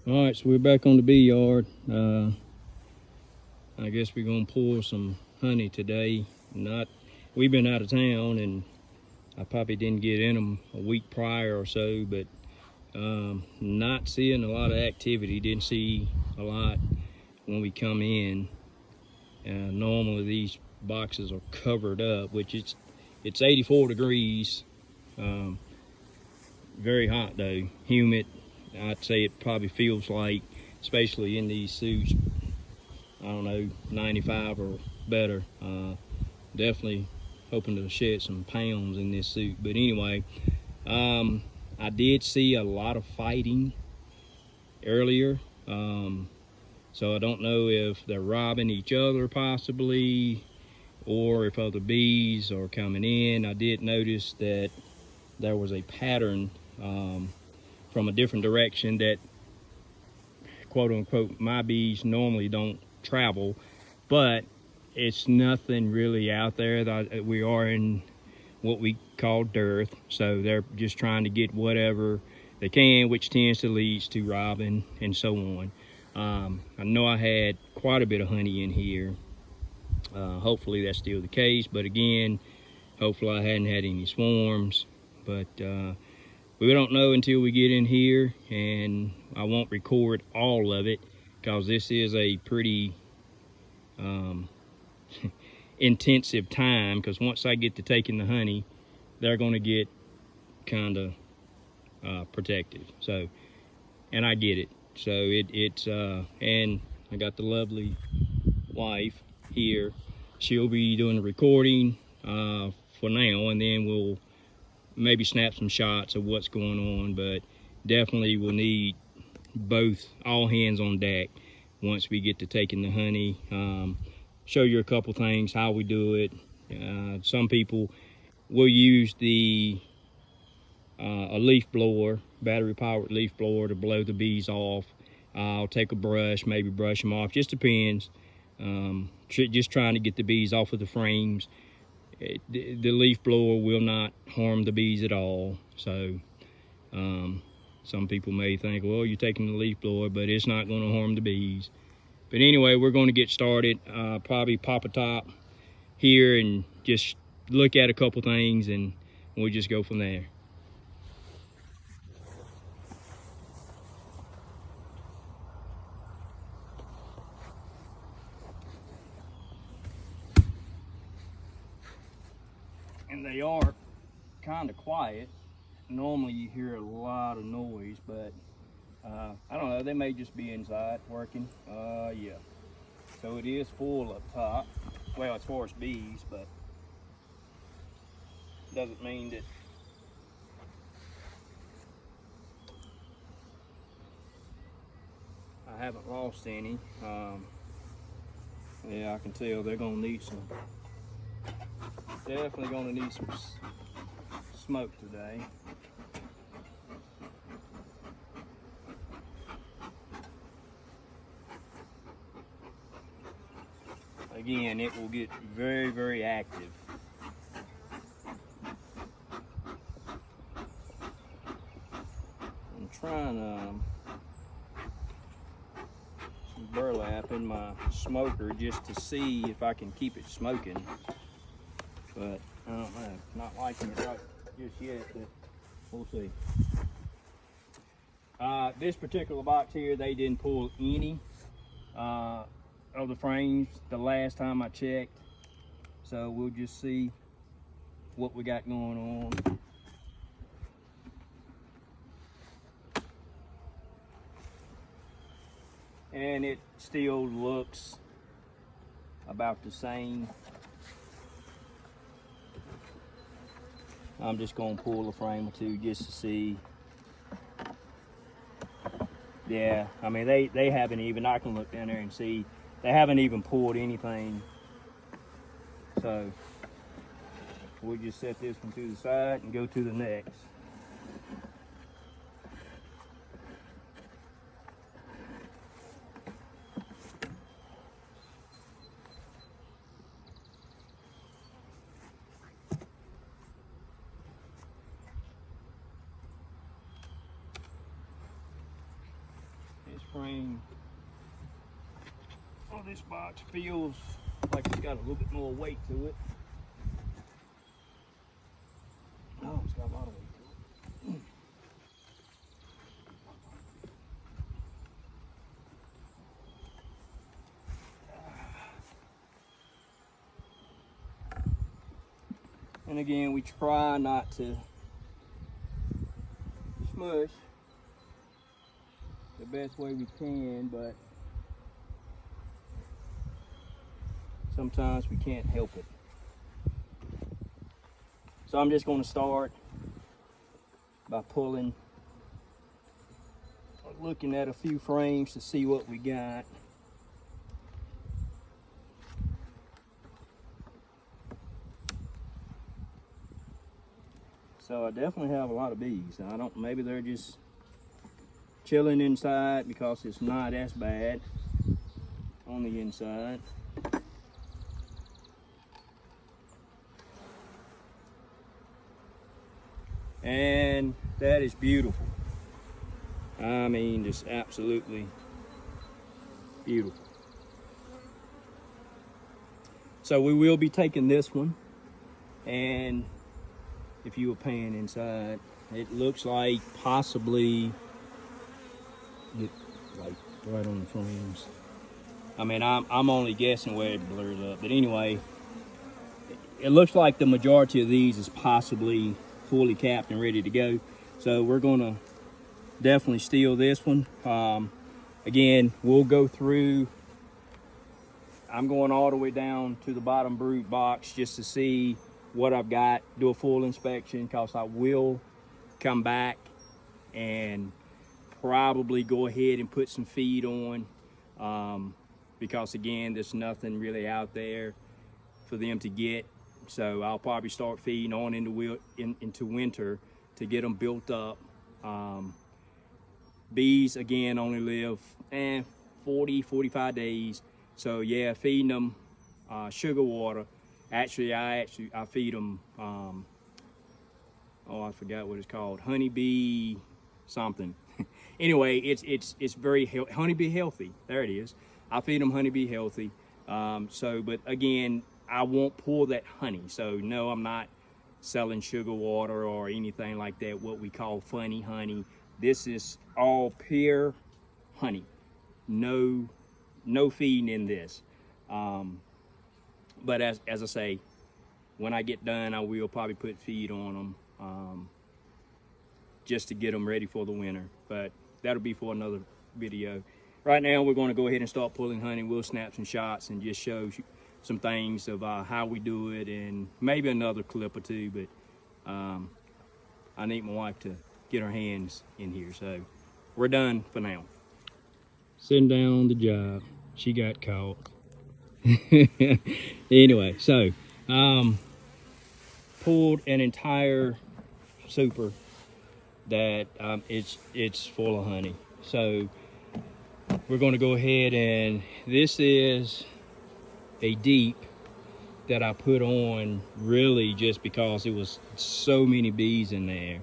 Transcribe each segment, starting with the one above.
All right, so we're back on the bee yard. I guess we're gonna pull some honey today. We've been out of town, and I probably didn't get in them a week prior or so, but not seeing a lot of activity. Didn't see a lot when we come in. Normally these boxes are covered up, which it's 84 degrees. Very hot though, humid. I'd say it probably feels like, especially in these suits, I don't know, 95 or better. Definitely hoping to shed some pounds in this suit. But anyway, I did see a lot of fighting earlier. So I don't know if they're robbing each other possibly, or if other bees are coming in. I did notice that there was a pattern from a different direction that, quote unquote, my bees normally don't travel, but it's nothing really out there. We are in what we call dearth, so they're just trying to get whatever they can, which tends to lead to robbing and so on. I know I had quite a bit of honey in here. Hopefully that's still the case, but again, hopefully I hadn't had any swarms. But we don't know until we get in here, and I won't record all of it because this is a pretty intensive time, because once I get to taking the honey, they're going to get kind of protective. So, and I get it. So it's and I got the lovely wife here. She'll be doing the recording for now, and then we'll maybe snap some shots of what's going on. But definitely we'll need all hands on deck once we get to taking the honey. Show you a couple things, how we do it. Some people will use a leaf blower, battery powered leaf blower, to blow the bees off. I'll take a brush, maybe brush them off, just depends. Just trying to get the bees off of the frames. The leaf blower will not harm the bees at all. So some people may think, well, you're taking the leaf blower, but it's not going to harm the bees. But anyway, we're going to get started. Probably pop a top here and just look at a couple things, and we'll just go from there. And they are kind of quiet. Normally you hear a lot of noise, but I don't know, they may just be inside working. Yeah. So it is full up top. Well, as far as bees, but doesn't mean that I haven't lost any. Yeah, I can tell they're gonna need some, definitely gonna need some smoke today. Again, it will get very, very active. I'm trying some burlap in my smoker just to see if I can keep it smoking. But I don't know, not liking it right just yet, but we'll see. This particular box here, they didn't pull any of the frames the last time I checked, so we'll just see what we got going on. And it still looks about the same. I'm just gonna pull a frame or two just to see. Yeah, I mean they haven't even, I can look down there and see, they haven't even pulled anything. So we'll just set this one to the side and go to the next. frame. Oh, this box feels like it's got a little bit more weight to it. Oh, it's got a lot of weight to it. And again, we try not to smush the best way we can, but sometimes we can't help it. So I'm just going to start by looking at a few frames to see what we got. So I definitely have a lot of bees. Maybe they're just chilling inside because it's not as bad on the inside. And that is beautiful. I mean, just absolutely beautiful. So we will be taking this one, and if you were paying inside, it looks like possibly like right on the frames. I mean, I'm only guessing where it blurs up, but anyway, it looks like the majority of these is possibly fully capped and ready to go. So we're gonna definitely steal this one. Again, we'll go through. I'm going all the way down to the bottom brood box just to see what I've got, do a full inspection, because I will come back and probably go ahead and put some feed on, because again, there's nothing really out there for them to get. So I'll probably start feeding on into winter to get them built up. Bees again only live 40-45 days. So yeah, feeding them sugar water. Actually, I feed them, oh, I forgot what it's called, honeybee something. Anyway, it's very honeybee healthy. There it is. I feed them honeybee healthy. But again, I won't pull that honey. So no, I'm not selling sugar water or anything like that, what we call funny honey. This is all pure honey. No feeding in this. But as I say, when I get done, I will probably put feed on them just to get them ready for the winter. But that'll be for another video. Right now, we're going to go ahead and start pulling honey. We'll snap some shots and just show some things of how we do it, and maybe another clip or two. But I need my wife to get her hands in here. So we're done for now. Sitting down on the job, she got caught. Anyway, so pulled an entire super that it's full of honey. So we're going to go ahead, and this is a deep that I put on really just because it was so many bees in there.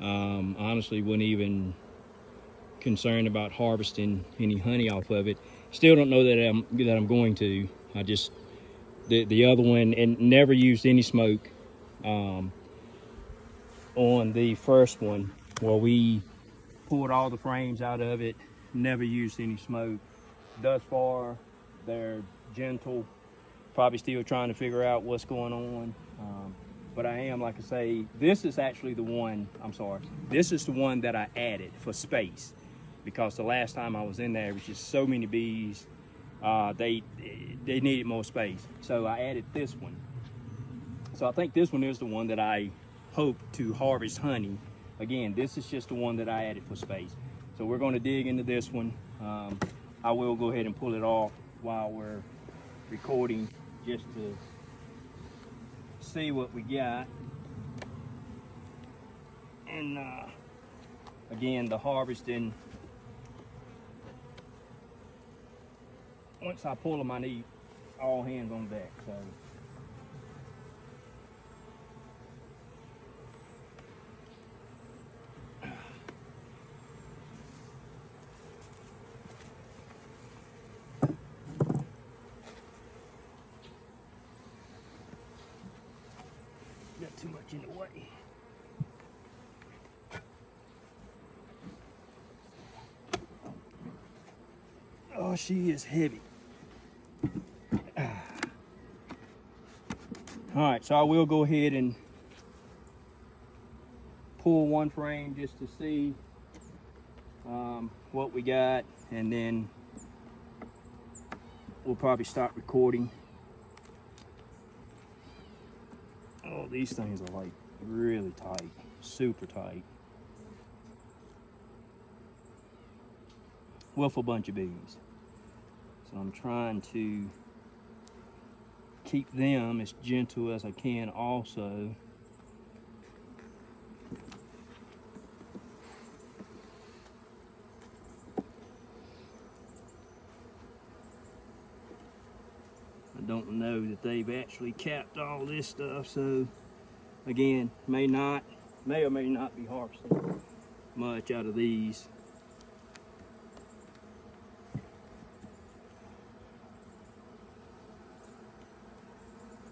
Honestly, wasn't even concerned about harvesting any honey off of it. Still don't know that I'm going to. I just the other one, and never used any smoke on the first one. Well, we pulled all the frames out of it, never used any smoke. Thus far, they're gentle, probably still trying to figure out what's going on. But I am, like I say, this is actually the one, this is the one that I added for space, because the last time I was in there, it was just so many bees, they needed more space. So I added this one. So I think this one is the one that I hope to harvest honey. Again, this is just the one that I added for space. So we're going to dig into this one. I will go ahead and pull it off while we're recording, just to see what we got. And again, the harvesting, once I pull them, I need all hands on deck. So much in the way. Oh, she is heavy. All right, so I will go ahead and pull one frame just to see what we got, and then we'll probably stop recording. Oh, these things are like really tight, super tight. With a bunch of bees. So I'm trying to keep them as gentle as I can also. I don't know that they've actually capped all this stuff, so again, may or may not be harvesting much out of these.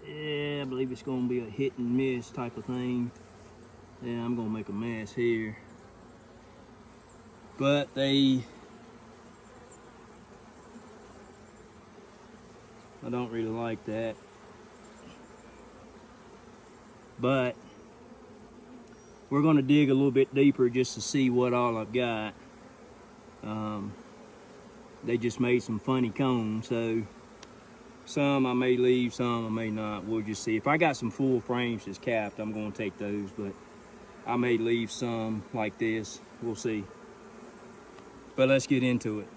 Yeah, I believe it's going to be a hit and miss type of thing. Yeah, I'm going to make a mess here. But I don't really like that. But we're going to dig a little bit deeper just to see what all I've got. They just made some funny cones, so some I may leave, some I may not. We'll just see. If I got some full frames that's capped, I'm going to take those, but I may leave some like this. We'll see. But let's get into it.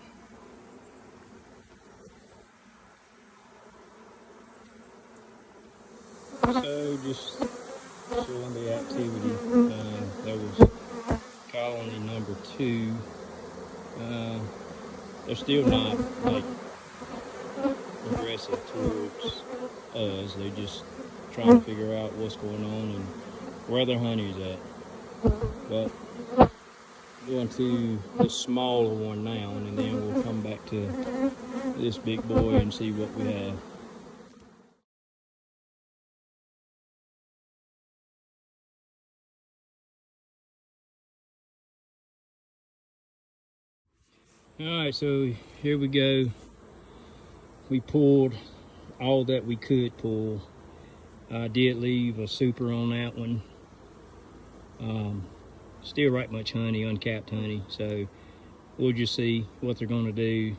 So just showing the activity. That was colony number 2. They're still not like aggressive towards us. They're just trying to figure out what's going on and where their honey's at. But going to the smaller one now, and then we'll come back to this big boy and see what we have. All right, so here we go. We pulled all that we could pull. I did leave a super on that one. Still right much honey, uncapped honey, so we'll just see what they're going to do.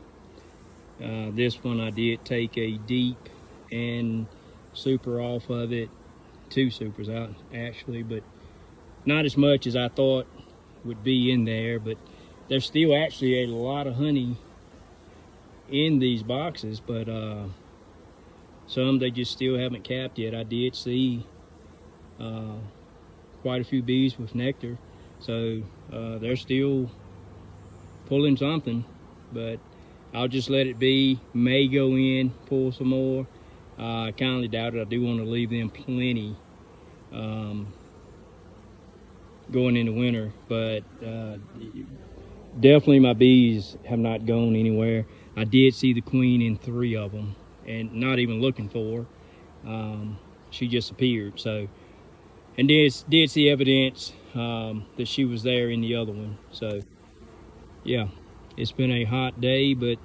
This one I did take a deep and super off of it. 2 supers out actually, but not as much as I thought would be in there. But there's still actually a lot of honey in these boxes, but some they just still haven't capped yet. I did see quite a few bees with nectar, so they're still pulling something, but I'll just let it be. May go in, pull some more. I kindly doubt it. I do want to leave them plenty going into winter, but definitely my bees have not gone anywhere. I did see the queen in 3 of them, and not even looking for her. She just appeared. So, and did see evidence that she was there in the other one. So yeah, it's been a hot day, but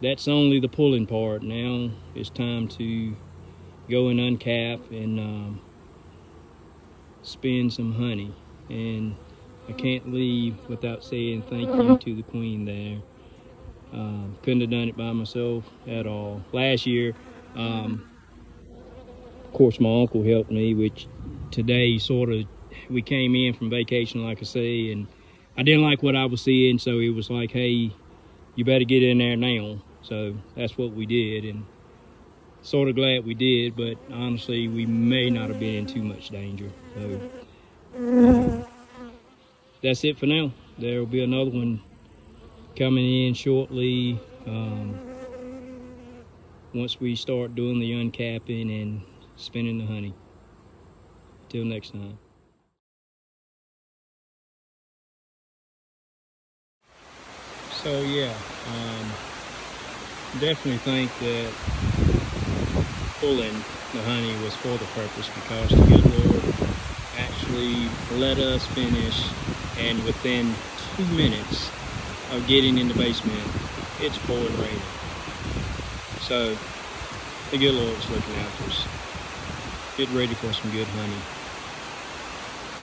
that's only the pulling part. Now it's time to go and uncap and spin some honey. And I can't leave without saying thank you to the queen there. Couldn't have done it by myself at all. Last year, of course, my uncle helped me, which today we came in from vacation, like I say, and I didn't like what I was seeing, so it was like, hey, you better get in there now. So that's what we did, and sort of glad we did, but honestly, we may not have been in too much danger. So that's it for now. There will be another one coming in shortly once we start doing the uncapping and spinning the honey. Till next time. So yeah, definitely think that pulling the honey was for the purpose, because the good Lord actually let us finish, and within 2 minutes of getting in the basement, it's pouring rain. So the good Lord's looking after us. Get ready for some good honey.